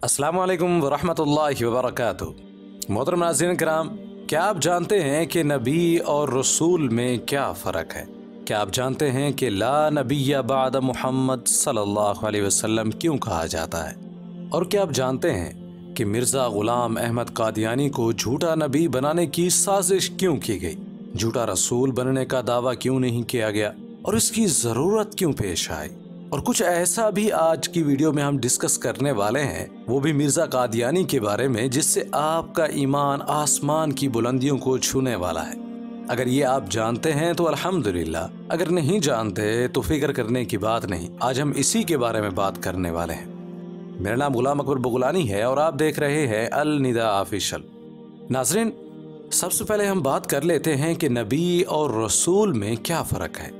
अस्सलामु अलैकुम वरहमतुल्लाहि वबरकातुहू। मोहतरम नाज़रीन किराम, क्या आप जानते हैं कि नबी और रसूल में क्या फ़र्क है? क्या आप जानते हैं कि ला नबिय्य बाद मुहम्मद सल्लल्लाहु अलैहि वसल्लम क्यों कहा जाता है? और क्या आप जानते हैं कि मिर्ज़ा ग़ुलाम अहमद कादियानी को झूठा नबी बनाने की साजिश क्यों की गई? झूठा रसूल बनने का दावा क्यों नहीं किया गया और इसकी ज़रूरत क्यों पेश आई? और कुछ ऐसा भी आज की वीडियो में हम डिस्कस करने वाले हैं, वो भी मिर्ज़ा कादियानी के बारे में, जिससे आपका ईमान आसमान की बुलंदियों को छूने वाला है। अगर ये आप जानते हैं तो अल्हम्दुलिल्लाह, अगर नहीं जानते तो फिक्र करने की बात नहीं। आज हम इसी के बारे में बात करने वाले हैं। मेरा नाम गुलाम अकबर बगुलानी है और आप देख रहे हैं अल निदा ऑफिशियल। नाज़रीन, सबसे पहले हम बात कर लेते हैं कि नबी और रसूल में क्या फ़र्क है।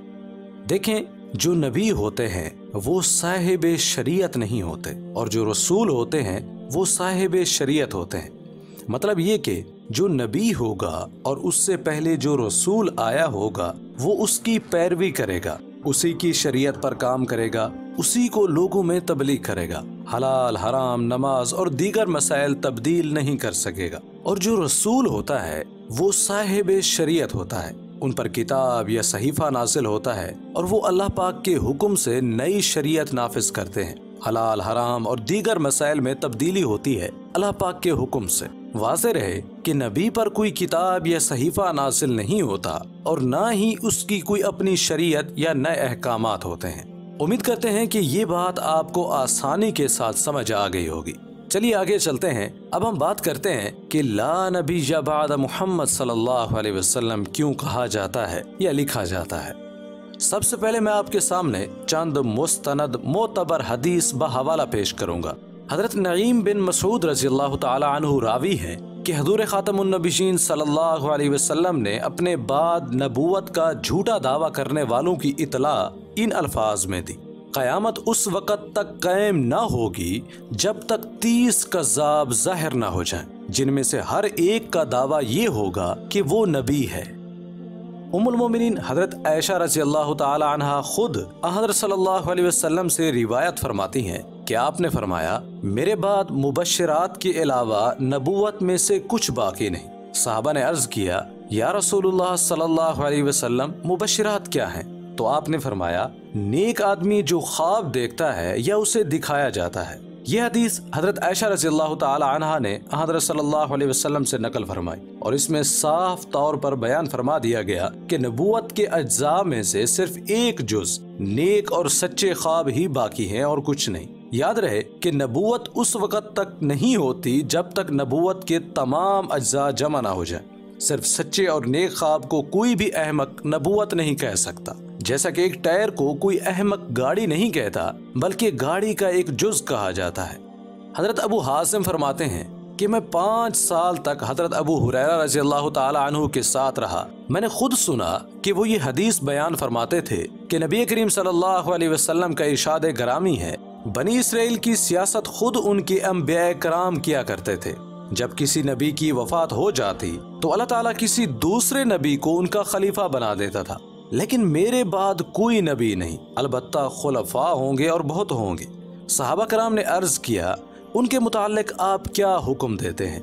देखें, जो नबी होते हैं वो साहिब शरीयत नहीं होते और जो रसूल होते हैं वो साहिब शरीयत होते हैं। मतलब ये कि जो नबी होगा और उससे पहले जो रसूल आया होगा वो उसकी पैरवी करेगा, उसी की शरीयत पर काम करेगा, उसी को लोगों में तबलीग करेगा, हलाल हराम नमाज और दीगर मसाइल तब्दील नहीं कर सकेगा। और जो रसूल होता है वो साहिब शरीयत होता है, उन पर किताब या सहीफा नाजिल होता है और वो अल्लाह पाक के हुक्म से नई शरीयत नाफिज करते हैं। हलाल हराम और दीगर मसाइल में तब्दीली होती है अल्लाह पाक के हुक्म से। वाज़ेह रहे कि नबी पर कोई किताब या सहीफा नाजिल नहीं होता और ना ही उसकी कोई अपनी शरीयत या नए अहकामात होते हैं। उम्मीद करते हैं कि ये बात आपको आसानी के साथ समझ आ गई होगी। चलिए आगे चलते हैं। अब हम बात करते हैं कि ला नबिय्य बाद मुहम्मद सल्लल्लाहु अलैहि वसल्लम क्यों कहा जाता है या लिखा जाता है। सबसे पहले मैं आपके सामने चंद मुस्तनद मोतबर हदीस बहवाला पेश करूंगा। हजरत नईम बिन मसूद रज़ियल्लाहु ताला अन्हु रावी हैं कि हुज़ूर ख़ातमुन नबिय्यीन सल्लल्लाहु अलैहि वसल्लम ने अपने बाद नबूवत का झूठा दावा करने वालों की इतला इन अल्फाज में दी। क़यामत उस वक़्त तक कायम ना होगी जब तक 30 कज़्ज़ाब ज़ाहिर ना हो जाएं, जिनमें से हर एक का दावा ये होगा कि वो नबी है। उम्मुल मोमिनीन हज़रत आयशा रज़ियल्लाहु ताला अन्हा खुद हज़रत सल्लल्लाहु अलैहि वसल्लम से रिवायत फरमाती हैं कि आपने फरमाया, मेरे बाद मुबश्शिरात के अलावा नबूवत में से कुछ बाकी नहीं। सहाबा ने अर्ज़ किया, या रसूलुल्लाह सल्लल्लाहु अलैहि वसल्लम, मुबश्शिरात क्या हैं? तो आपने फरमाया, नेक आदमी जो ख्वाब देखता है या उसे दिखाया जाता है। यह हदीस हजरत आयशा रज़ियल्लाहु ताला अन्हा ने हजरत सल्लल्लाहु अलैहि वसल्लम से नकल फरमाई और इसमें साफ तौर पर बयान फरमा दिया गया कि नबूवत के अज्जा में से सिर्फ एक जुज़ नेक और सच्चे ख्वाब ही बाकी हैं और कुछ नहीं। याद रहे कि नबूवत उस वक़्त तक नहीं होती जब तक नबूवत के तमाम अज्जा जमा ना हो जाए। सिर्फ सच्चे और नेक ख्वाब को कोई भी अहमक नबूवत नहीं कह सकता। जैसा कि एक टायर को कोई अहमक गाड़ी नहीं कहता बल्कि गाड़ी का एक जुज़ कहा जाता है। हजरत अबू हासिम फरमाते हैं कि मैं 5 साल तक हजरत अबू हुरैरा रज़ियल्लाहु ताला अन्हु के साथ रहा। मैंने खुद सुना कि वो ये हदीस बयान फरमाते थे कि नबी करीम सल्लल्लाहु अलैहि वसल्लम का इरशाद गरामी है, बनी इसराइल की सियासत खुद उनके अंबिया कराम किया करते थे। जब किसी नबी की वफात हो जाती तो अल्लाह ताला किसी दूसरे नबी को उनका खलीफा बना देता था, लेकिन मेरे बाद कोई नबी नहीं, अलबत्ता खुलफा होंगे और बहुत होंगे। सहाबा कराम ने अर्ज किया, उनके मुताल्लिक आप क्या हुक्म देते हैं?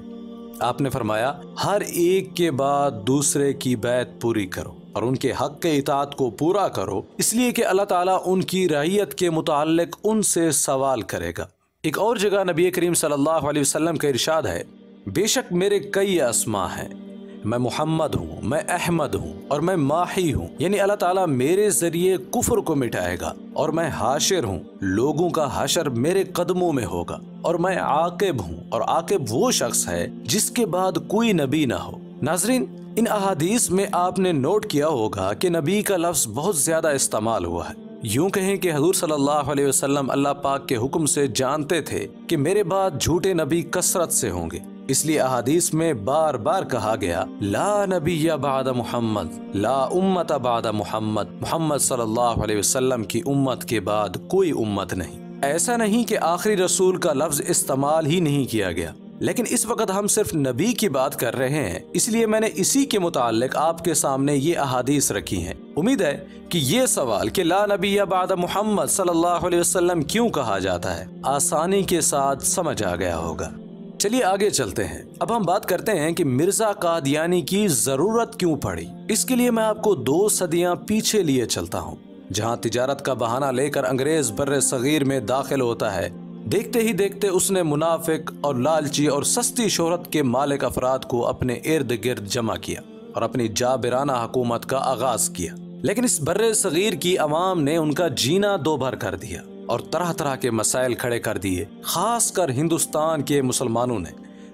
आपने फरमाया, हर एक के बाद दूसरे की बैत पूरी करो और उनके हक के इताअत को पूरा करो, इसलिए कि अल्लाह ताला उनकी रइयत के मुताल्लिक उनसे सवाल करेगा। एक और जगह नबी करीम सल्लल्लाहु अलैहि वसल्लम का इरशाद है, बेशक मेरे कई अस्मा हैं, मैं मुहम्मद हूँ, मैं अहमद हूँ और मैं माही हूँ। यानी अल्लाह ताला मेरे जरिए कुफ्र को मिटाएगा और मैं हाशिर हूँ, लोगों का हशर मेरे कदमों में होगा और मैं आकिब हूँ और आकिब वो शख्स है जिसके बाद कोई नबी ना हो। नाजरीन, इन अहादीस में आपने नोट किया होगा कि नबी का लफ्ज़ बहुत ज्यादा इस्तेमाल हुआ है। यूं कहें कि हुज़ूर सल्लल्लाहु अलैहि वसल्लम अल्लाह पाक के हुक्म से जानते थे कि मेरे बाद झूठे नबी कसरत से होंगे, इसलिए अहादीस में बार बार कहा गया, ला नबिय्य बाद मुहम्मद, ला उम्मत बाद मुहम्मद, मोहम्मद सल्लल्लाहु अलैहि वसल्लम की उम्मत के बाद कोई उम्मत नहीं। ऐसा नहीं कि आखिरी रसूल का लफ्ज़ इस्तेमाल ही नहीं किया गया, लेकिन इस वक्त हम सिर्फ नबी की बात कर रहे हैं, इसलिए मैंने इसी के मुताल्लिक आपके सामने ये अहादीस रखी हैं। امید ہے کہ یہ سوال کہ لا نبی بعد محمد صلی اللہ علیہ وسلم کیوں کہا جاتا ہے آسانی کے ساتھ سمجھ آ گیا ہوگا۔ چلیے آگے چلتے ہیں۔ اب ہم بات کرتے ہیں کہ مرزا قادیانی کی ضرورت کیوں پڑی۔ اس کے لیے میں آپ کو 2 صدیاں پیچھے لیے چلتا ہوں، جہاں تجارت کا بہانہ لے کر انگریز بر صغیر میں داخل ہوتا ہے۔ دیکھتے ہی دیکھتے اس نے منافق اور لالچی اور سستی شہرت کے مالک افراد کو اپنے ارد گرد جمع کیا اور اپنی جابرانہ حکومت کا آغاز کیا۔ لیکن اس بر صغیر کی عوام نے ان کا جینا دوبھر کر دیا اور طرح طرح کے مسائل کھڑے کر دیے۔ خاص کر ہندوستان کے مسلمانوں نے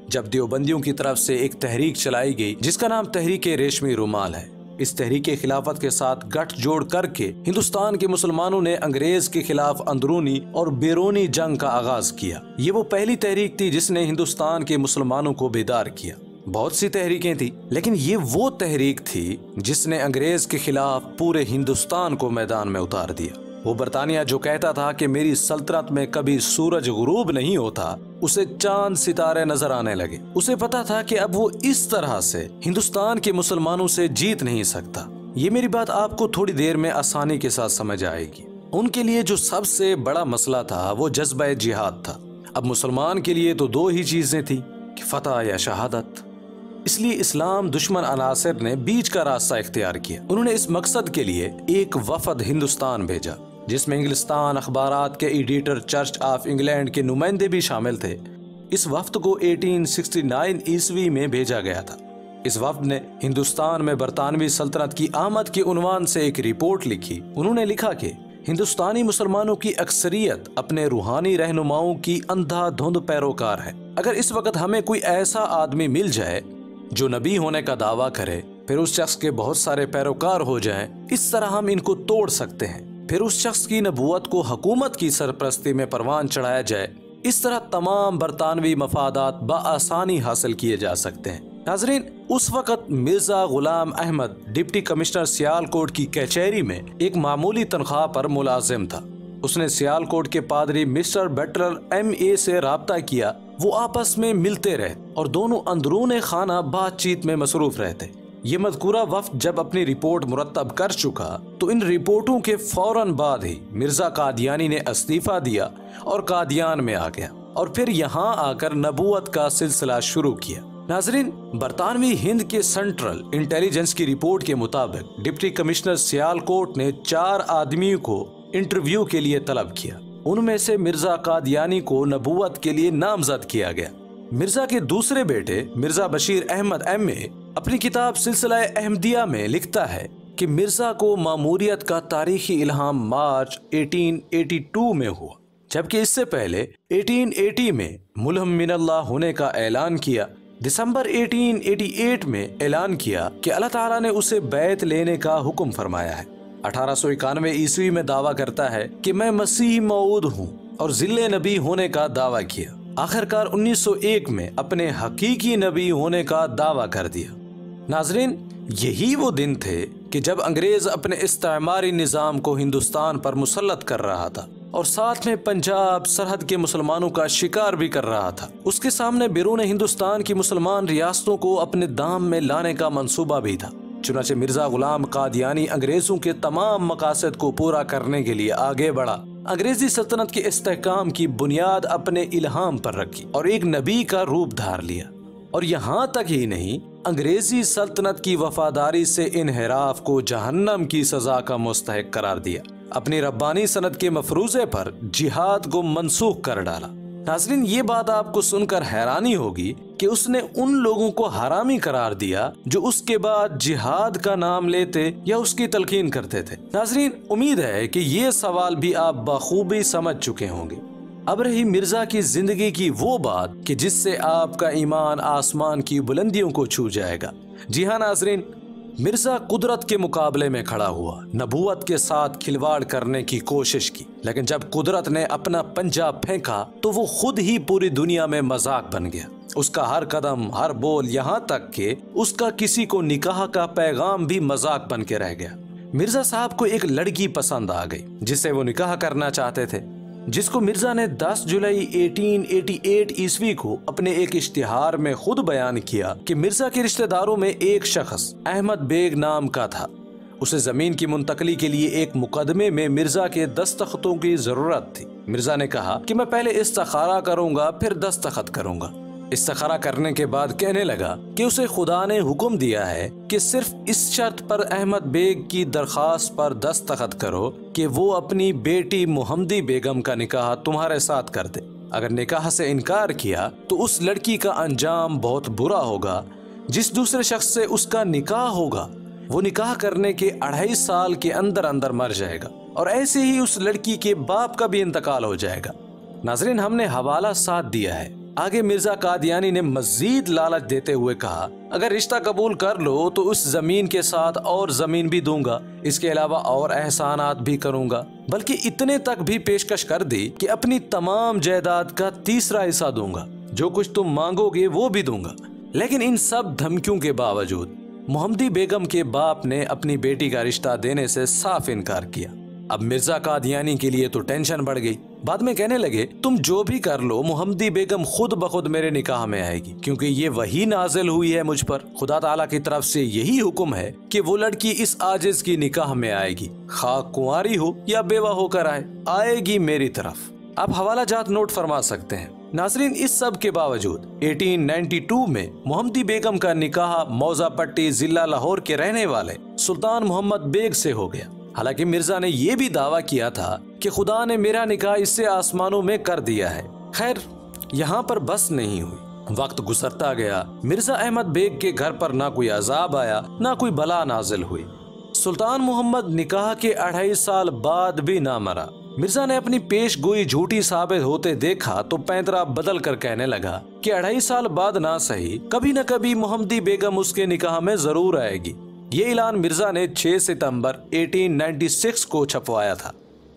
جب دیوبندیوں کی طرف سے ایک تحریک چلائی گئی جس کا نام تحریک ریشمی رومال ہے، اس تحریک خلافت کے ساتھ گٹھ جوڑ کر کے ہندوستان کے مسلمانوں نے انگریز کے خلاف اندرونی اور بیرونی جنگ کا آغاز کیا۔ یہ وہ پہلی تحریک تھی جس نے ہندوستان کے مسلمانوں کو بیدار کیا۔ بہت سی تحریکیں تھیں، لیکن یہ وہ تحریک تھی جس نے انگریز کے خلاف پورے ہندوستان کو میدان میں اتار دیا۔ وہ برطانیہ جو کہتا تھا کہ میری سلطنت میں کبھی سورج غروب نہیں ہوتا، اسے چاند ستارے نظر آنے لگے۔ اسے پتا تھا کہ اب وہ اس طرح سے ہندوستان کے مسلمانوں سے جیت نہیں سکتا۔ یہ میری بات آپ کو تھوڑی دیر میں آسانی کے ساتھ سمجھ آئے گی۔ ان کے لیے جو سب سے بڑا مسئلہ تھا وہ جذبہ جہاد تھا۔ اب مسلمان کے لیے تو 2 ہی چیزیں تھیں کہ فتح یا شہادت۔ اس لیے اسلام دشمن عناصر نے بیچ کا راستہ اختیار کیا۔ انہوں نے اس مقصد کے لیے ایک وفد ہندوستان بھیجا جس میں انگلستان اخبارات کے ایڈیٹر، چرچ آف انگلینڈ کے نمائندے بھی شامل تھے۔ اس وفد کو 1869 عیسوی میں بھیجا گیا تھا۔ اس وفد نے ہندوستان میں برطانوی سلطنت کی آمد کے عنوان سے ایک رپورٹ لکھی۔ انہوں نے لکھا کہ ہندوستانی مسلمانوں کی اکثریت اپنے روحانی رہنماؤں کی اندھا دھند پیروکار ہے۔ اگر اس وقت ہمیں کوئی ایسا آدمی مل جائے جو نبی ہونے کا دعویٰ کرے، پھر اس شخص کے بہت سارے پیروکار ہو جائیں، اس طرح ہم ان کو توڑ سکتے ہیں۔ پھر اس شخص کی نبوت کو حکومت کی سرپرستی میں پروان چڑھایا جائے، اس طرح تمام برطانوی مفادات بآسانی حاصل کیے جا سکتے ہیں۔ ناظرین، اس وقت مرزا غلام احمد ڈپٹی کمشنر سیالکوٹ کی کچہری میں ایک معمولی تنخواہ پر ملازم تھا۔ اس نے سیالکوٹ کے پادری مسٹر بٹلر MA سے رابطہ کیا۔ وہ آپس میں ملتے رہے اور دونوں اندرون خانہ بات چیت میں مصروف رہتے۔ یہ مذکورہ وفد جب اپنی رپورٹ مرتب کر چکا تو ان رپورٹوں کے فوراً بعد ہی مرزا قادیانی نے استعفیٰ دیا اور قادیان میں آ گیا اور پھر یہاں آ کر نبوت کا سلسلہ شروع کیا۔ ناظرین، برطانوی ہند کے سینٹرل انٹیلیجنس کی رپورٹ کے مطابق ڈپٹی کمشنر سیالکوٹ نے 4 آدمیوں کو انٹرویو کے لیے طلب کیا۔ ان میں سے مرزا قادیانی کو نبوت کے لیے نامزد کیا گیا۔ مرزا کے دوسرے بیٹے مرزا بشیر احمد MA اپنی کتاب سلسلہ احمدیہ میں لکھتا ہے کہ مرزا کو ماموریت کا تاریخی الہام مارچ 1882 میں ہوا، جبکہ اس سے پہلے 1880 میں ملہم من اللہ ہونے کا اعلان کیا۔ دسمبر 1888 میں اعلان کیا کہ اللہ تعالیٰ نے اسے بیعت لینے کا حکم فرمایا ہے۔ 1891 عیسوی میں دعویٰ کرتا ہے کہ میں مسیح موعود ہوں اور ذل نبی ہونے کا دعویٰ کیا۔ آخرکار 1901 میں اپنے حقیقی نبی ہونے کا دعویٰ کر دیا۔ ناظرین، یہی وہ دن تھے کہ جب انگریز اپنے استعماری نظام کو ہندوستان پر مسلط کر رہا تھا اور ساتھ میں پنجاب سرحد کے مسلمانوں کا شکار بھی کر رہا تھا۔ اس کے سامنے بیرون ہندوستان کی مسلمان ریاستوں کو اپنے دام میں لانے کا منصوبہ بھی تھا۔ چنانچہ مرزا غلام قادیانی انگریزوں کے تمام مقاصد کو پورا کرنے کے لیے آگے بڑھا۔ انگریزی سلطنت کے استحکام کی بنیاد اپنے الہام پر رکھی اور ایک نبی کا روپ دھار لیا۔ اور یہاں تک ہی نہیں، انگریزی سلطنت کی وفاداری سے انحراف کو جہنم کی سزا کا مستحق قرار دیا۔ اپنی ربانی سند کے مفروضے پر جہاد کو منسوخ کر ڈالا۔ ناظرین، یہ بات آپ کو سن کر حیرانی ہوگی کہ اس نے ان لوگوں کو حرامی قرار دیا جو اس کے بعد جہاد کا نام لیتے یا اس کی تلقین کرتے تھے۔ ناظرین، امید ہے کہ یہ سوال بھی آپ بخوبی سمجھ چکے ہوں گے۔ اب رہی مرزا کی زندگی کی وہ بات کہ جس سے آپ کا ایمان آسمان کی بلندیوں کو چھو جائے گا۔ جی ہاں ناظرین، مرزا قدرت کے مقابلے میں کھڑا ہوا، نبوت کے ساتھ کھلواڑ کرنے کی کوشش کی، لیکن جب قدرت نے اپنا پنجہ پھینکا تو وہ خود ہی پوری دنیا میں مذاق بن گیا۔ اس کا ہر قدم، ہر بول، یہاں تک کہ اس کا کسی کو نکاح کا پیغام بھی مذاق بن کے رہ گیا۔ مرزا صاحب کو ایک لڑکی پسند آ گئی جس سے وہ نکاح کرنا چاہتے تھے، جس کو مرزا نے 10 جولائی 1888 عیسوی کو اپنے ایک اشتہار میں خود بیان کیا کہ مرزا کے رشتہ داروں میں ایک شخص احمد بیگ نام کا تھا، उसे जमीन की मुंतकली के लिए एक मुकदमे में मिर्जा के दस्तखतों की जरूरत थी। मिर्जा ने कहा कि मैं पहले इस्तिखारा करूंगा फिर दस्तखत करूंगा। इस्तिखारा करने के बाद कहने लगा कि उसे खुदा ने हुक्म दिया है कि सिर्फ इस शर्त पर अहमद बेग की दरखास्त पर दस्तखत करो कि वो अपनी बेटी मुहम्मदी बेगम का निकाह तुम्हारे साथ कर दे। अगर निकाह से इनकार किया तो उस लड़की का अंजाम बहुत बुरा होगा। जिस दूसरे शख्स से उसका निकाह होगा वो निकाह करने के 2.5 साल के अंदर अंदर मर जाएगा और ऐसे ही उस लड़की के बाप का भी इंतकाल हो जाएगा। नाजरीन, हमने हवाला साथ दिया है। आगे मिर्जा कादियानी ने मजीद लालच देते हुए कहा, अगर रिश्ता कबूल कर लो तो उस जमीन के साथ और जमीन भी दूंगा, इसके अलावा और एहसानात भी करूंगा। बल्कि इतने तक भी पेशकश कर दी कि अपनी तमाम जायदाद का 3रा हिस्सा दूंगा, जो कुछ तुम मांगोगे वो भी दूंगा। लेकिन इन सब धमकियों के बावजूद मुहम्मदी बेगम के बाप ने अपनी बेटी का रिश्ता देने से साफ इनकार किया। अब मिर्जा कादियानी के लिए तो टेंशन बढ़ गई। बाद में कहने लगे, तुम जो भी कर लो मुहम्मदी बेगम खुद बखुद मेरे निकाह में आएगी, क्योंकि ये वही नाजिल हुई है मुझ पर। खुदा ताला की तरफ से यही हुक्म है कि वो लड़की इस आजिज की निकाह में आएगी, खा कुंवारी हो या बेवा होकर आएगी मेरी तरफ। आप हवाला जात नोट फरमा सकते हैं। नाजरीन, इस सब के बावजूद 1892 में मुहम्मदी बेगम का निकाह मौजा पट्टी जिला लाहौर के रहने वाले सुल्तान मोहम्मद बेग से हो गया। हालांकि मिर्जा ने यह भी दावा किया था कि खुदा ने मेरा निकाह इससे आसमानों में कर दिया है। खैर, यहाँ पर बस नहीं हुई। वक्त गुजरता गया। मिर्जा अहमद बेग के घर पर ना कोई अजाब आया ना कोई बला नाजिल हुई। सुल्तान मोहम्मद निकाह के 2.5 साल बाद भी ना मरा। मिर्जा ने अपनी पेश गोई झूठी साबित होते देखा तो पैंतरा बदल कर कहने लगा कि 2.5 साल बाद ना सही कभी न कभी मुहम्मदी बेगम उसके निकाह में जरूर आएगी। ये ऐलान मिर्जा ने 6 सितंबर 1896 को छपवाया था।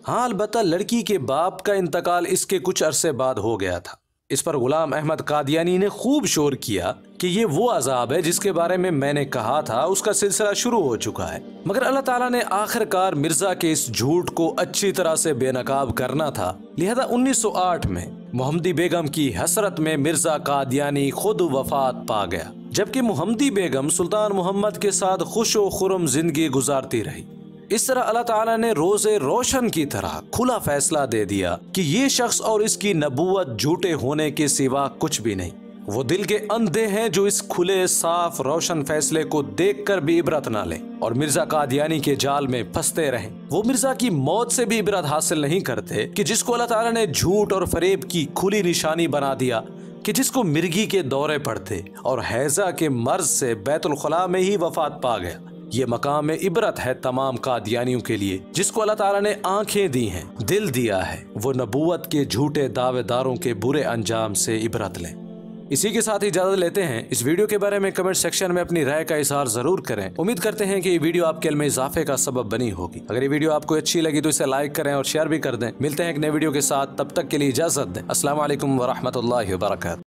हाँ, अलबत्ता लड़की के बाप का इंतकाल इसके कुछ अरसे बाद हो गया था। इस पर गुलाम अहमद कादियानी ने खूब शोर किया कि ये वो अजाब है जिसके बारे में मैंने कहा था, उसका सिलसिला शुरू हो चुका है। मगर अल्लाह ताला ने आखिरकार मिर्जा के इस झूठ को अच्छी तरह से बेनकाब करना था। लिहाजा 1908 में मुहम्मदी बेगम की हसरत में मिर्जा कादियानी खुद वफात पा गया, जबकि मुहम्मदी बेगम सुल्तान मोहम्मद के साथ खुशो खुरम जिंदगी गुजारती रही। इस तरह अल्लाह ताला ने रोज़े रोशन की तरह खुला फैसला दे दिया कि ये शख्स और इसकी नबूवत झूठे होने के सिवा कुछ भी नहीं। वो दिल के अंधे हैं जो इस खुले साफ रोशन फैसले को देखकर भी इबरत ना लें और मिर्जा कादियानी के जाल में फंसते रहें। वो मिर्जा की मौत से भी इबरत हासिल नहीं करते कि जिसको अल्लाह ताला ने झूठ और फरेब की खुली निशानी बना दिया, कि जिसको मिर्गी के दौरे पड़ते और हैजा के मर्ज से बैतुल खुला में ही वफात पा गया। ये मकाम इबरत है तमाम कादियानियों के लिए जिसको अल्लाह ताला ने आंखें दी हैं, दिल दिया है। वो नबूवत के झूठे दावेदारों के बुरे अंजाम से इबरत लें। इसी के साथ ही इजाजत लेते हैं। इस वीडियो के बारे में कमेंट सेक्शन में अपनी राय का इजहार जरूर करें। उम्मीद करते हैं कि ये वीडियो आपके इल्म में इजाफे का सबब बनी होगी। अगर ये वीडियो आपको अच्छी लगी तो इसे लाइक करें और शेयर भी कर दें। मिलते हैं एक नए वीडियो के साथ, तब तक के लिए इजाजत दें। अस्सलाम वालेकुम व रहमतुल्लाहि व बरकातहू।